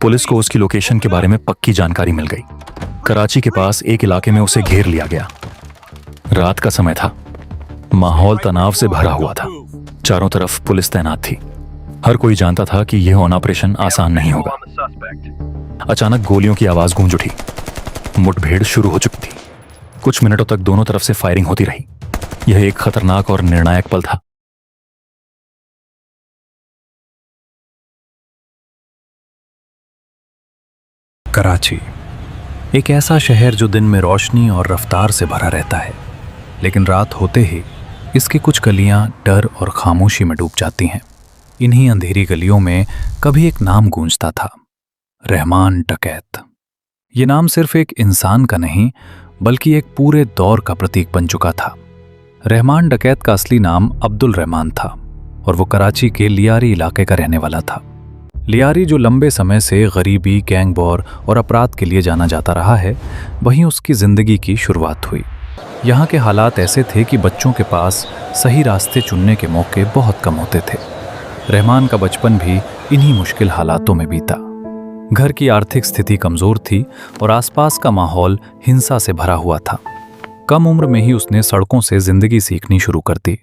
Police को उसकी location के बारे में पक्की जानकारी मिल गई। कराची के पास एक इलाके में उसे घेर लिया गया। रात का समय था। माहौल तनाव से भरा हुआ था। चारों तरफ पुलिस तैनात थी। हर कोई जानता था कि यह ऑपरेशन आसान नहीं होगा। अचानक गोलियों की आवाज गूंज उठी। मुठभेड़ शुरू हो चुकी थी। कुछ मिनटों तक दोनों तरफ से फायरिंग होती रही। यह एक खतरनाक और निर्णायक पल था। कराची एक ऐसा शहर जो दिन में रोशनी और रफ्तार से भरा रहता है, लेकिन रात होते ही इसकी कुछ गलियां डर और खामोशी में डूब जाती हैं। इन्हीं अंधेरी गलियों में कभी एक नाम गूंजता था, रहमान डकैत। ये नाम सिर्फ एक इंसान का नहीं, बल्कि एक पूरे दौर का प्रतीक बन चुका था। रहमान डकैत का असली नाम अब्दुल रहमान था और वो कराची के लियारी इलाके का रहने वाला था। लियारी जो लंबे समय से गरीबी, गैंग वॉर और अपराध के लिए जाना जाता रहा है, वहीं उसकी जिंदगी की शुरुआत हुई। यहाँ के हालात ऐसे थे कि बच्चों के पास सही रास्ते चुनने के मौके बहुत कम होते थे। रहमान का बचपन भी इन्हीं मुश्किल हालातों में बीता। घर की आर्थिक स्थिति कमजोर थी और आसपास का माहौल हिंसा से भरा हुआ था। कम उम्र में ही उसने सड़कों से जिंदगी सीखनी शुरू कर दी।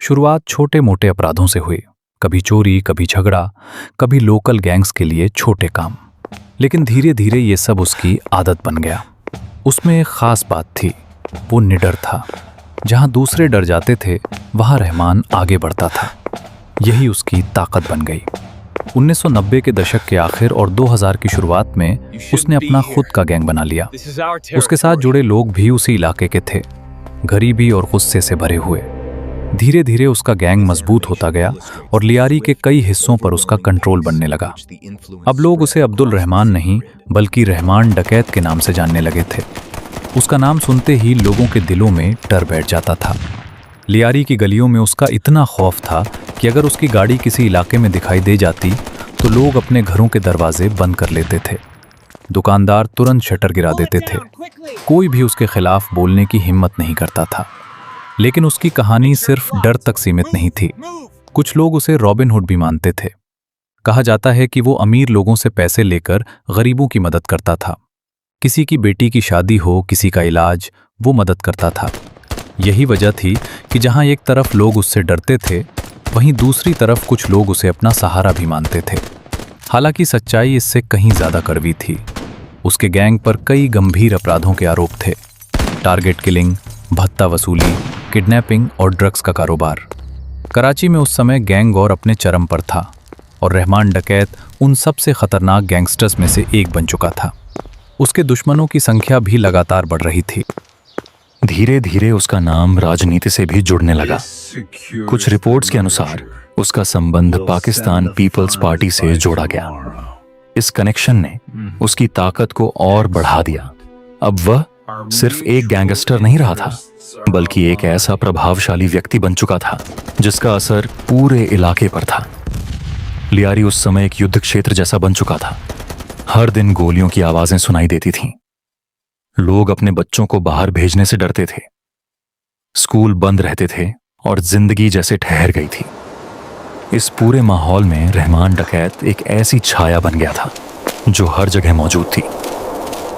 शुरुआत छोटे मोटे अपराधों से हुई, कभी चोरी, कभी झगड़ा, कभी लोकल गैंग्स के लिए छोटे काम। लेकिन धीरे धीरे ये सब उसकी आदत बन गया। उसमें एक खास बात थी, वो निडर था। जहां दूसरे डर जाते थे, वहां रहमान आगे बढ़ता था। यही उसकी ताकत बन गई। 1990 के दशक के आखिर और 2000 की शुरुआत में उसने अपना खुद का गैंग बना लिया। उसके साथ जुड़े लोग भी उसी इलाके के थे, गरीबी और गुस्से से भरे हुए। धीरे धीरे उसका गैंग मजबूत होता गया और लियारी के कई हिस्सों पर उसका कंट्रोल बनने लगा। अब लोग उसे अब्दुल रहमान नहीं, बल्कि रहमान डकैत के नाम से जानने लगे थे। उसका नाम सुनते ही लोगों के दिलों में डर बैठ जाता था। लियारी की गलियों में उसका इतना खौफ था कि अगर उसकी गाड़ी किसी इलाके में दिखाई दे जाती तो लोग अपने घरों के दरवाजे बंद कर लेते थे। दुकानदार तुरंत शटर गिरा देते थे। कोई भी उसके खिलाफ बोलने की हिम्मत नहीं करता था। लेकिन उसकी कहानी सिर्फ डर तक सीमित नहीं थी। कुछ लोग उसे रॉबिन हुड भी मानते थे। कहा जाता है कि वो अमीर लोगों से पैसे लेकर गरीबों की मदद करता था। किसी की बेटी की शादी हो, किसी का इलाज, वो मदद करता था। यही वजह थी कि जहां एक तरफ लोग उससे डरते थे, वहीं दूसरी तरफ कुछ लोग उसे अपना सहारा भी मानते थे। हालांकि सच्चाई इससे कहीं ज्यादा कड़वी थी। उसके गैंग पर कई गंभीर अपराधों के आरोप थे। टारगेट किलिंग, भत्ता वसूली, किडनैपिंग और ड्रग्स का कारोबार। कराची में उस समय गैंग वॉर अपने चरम पर था और रहमान डकैत उन सबसे खतरनाक गैंगस्टर्स में से एक बन चुका था। उसके दुश्मनों की संख्या भी लगातार बढ़ रही थी। धीरे धीरे उसका नाम राजनीति से भी जुड़ने लगा। कुछ रिपोर्ट्स के अनुसार उसका संबंध पाकिस्तान पीपल्स पार्टी से जोड़ा गया। इस कनेक्शन ने उसकी ताकत को और बढ़ा दिया। अब वह सिर्फ एक गैंगस्टर नहीं रहा था, बल्कि एक ऐसा प्रभावशाली व्यक्ति बन चुका था जिसका असर पूरे इलाके पर था। लियारी उस समय एक युद्ध क्षेत्र जैसा बन चुका था। हर दिन गोलियों की आवाजें सुनाई देती थीं। लोग अपने बच्चों को बाहर भेजने से डरते थे। स्कूल बंद रहते थे और जिंदगी जैसे ठहर गई थी। इस पूरे माहौल में रहमान डकैत एक ऐसी छाया बन गया था जो हर जगह मौजूद थी।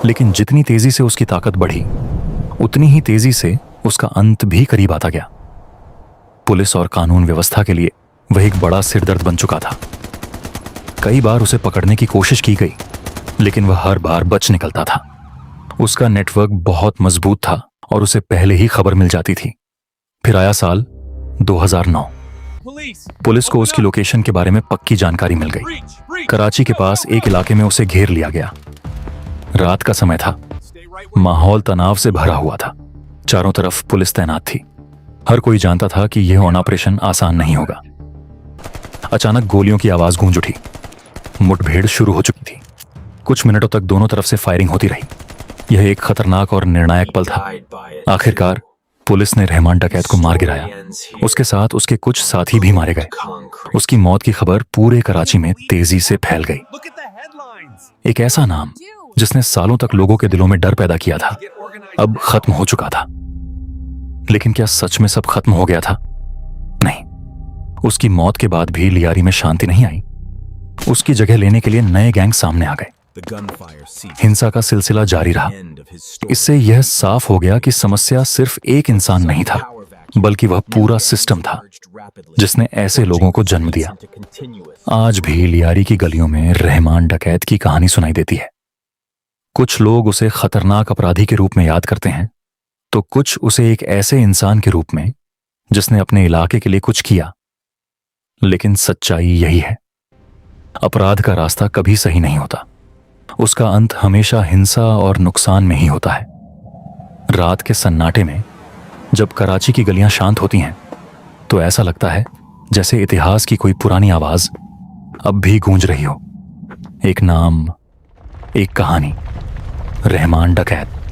लेकिन जितनी तेजी से उसकी ताकत बढ़ी, उतनी ही तेजी से उसका अंत भी करीब आता गया। पुलिस और कानून व्यवस्था के लिए वह एक बड़ा सिरदर्द बन चुका था। कई बार उसे पकड़ने की कोशिश की गई, लेकिन वह हर बार बच निकलता था। उसका नेटवर्क बहुत मजबूत था और उसे पहले ही खबर मिल जाती थी। फिर आया साल 2009। पुलिस को उसकी लोकेशन के बारे में पक्की जानकारी मिल गई। कराची के पास एक इलाके में उसे घेर लिया गया। रात का समय था। माहौल तनाव से भरा हुआ था। चारों तरफ पुलिस तैनात थी। हर कोई जानता था कि यह ऑपरेशन आसान नहीं होगा। अचानक गोलियों की आवाज गूंज उठी। मुठभेड़ शुरू हो चुकी थी। कुछ मिनटों तक दोनों तरफ से फायरिंग होती रही। यह एक खतरनाक और निर्णायक पल था। आखिरकार पुलिस ने रहमान डकैत को मार गिराया। उसके साथ उसके कुछ साथी भी मारे गए। उसकी मौत की खबर पूरे कराची में तेजी से फैल गई। एक ऐसा नाम जिसने सालों तक लोगों के दिलों में डर पैदा किया था, अब खत्म हो चुका था। लेकिन क्या सच में सब खत्म हो गया था? नहीं। उसकी मौत के बाद भी लियारी में शांति नहीं आई। उसकी जगह लेने के लिए नए गैंग सामने आ गए। हिंसा का सिलसिला जारी रहा। इससे यह साफ हो गया कि समस्या सिर्फ एक इंसान नहीं था, बल्कि वह पूरा सिस्टम था जिसने ऐसे लोगों को जन्म दिया। आज भी लियारी की गलियों में रहमान डकैत की कहानी सुनाई देती है। कुछ लोग उसे खतरनाक अपराधी के रूप में याद करते हैं, तो कुछ उसे एक ऐसे इंसान के रूप में जिसने अपने इलाके के लिए कुछ किया। लेकिन सच्चाई यही है, अपराध का रास्ता कभी सही नहीं होता। उसका अंत हमेशा हिंसा और नुकसान में ही होता है। रात के सन्नाटे में जब कराची की गलियां शांत होती हैं, तो ऐसा लगता है जैसे इतिहास की कोई पुरानी आवाज अब भी गूंज रही हो। एक नाम, एक कहानी, रहमान डकैत।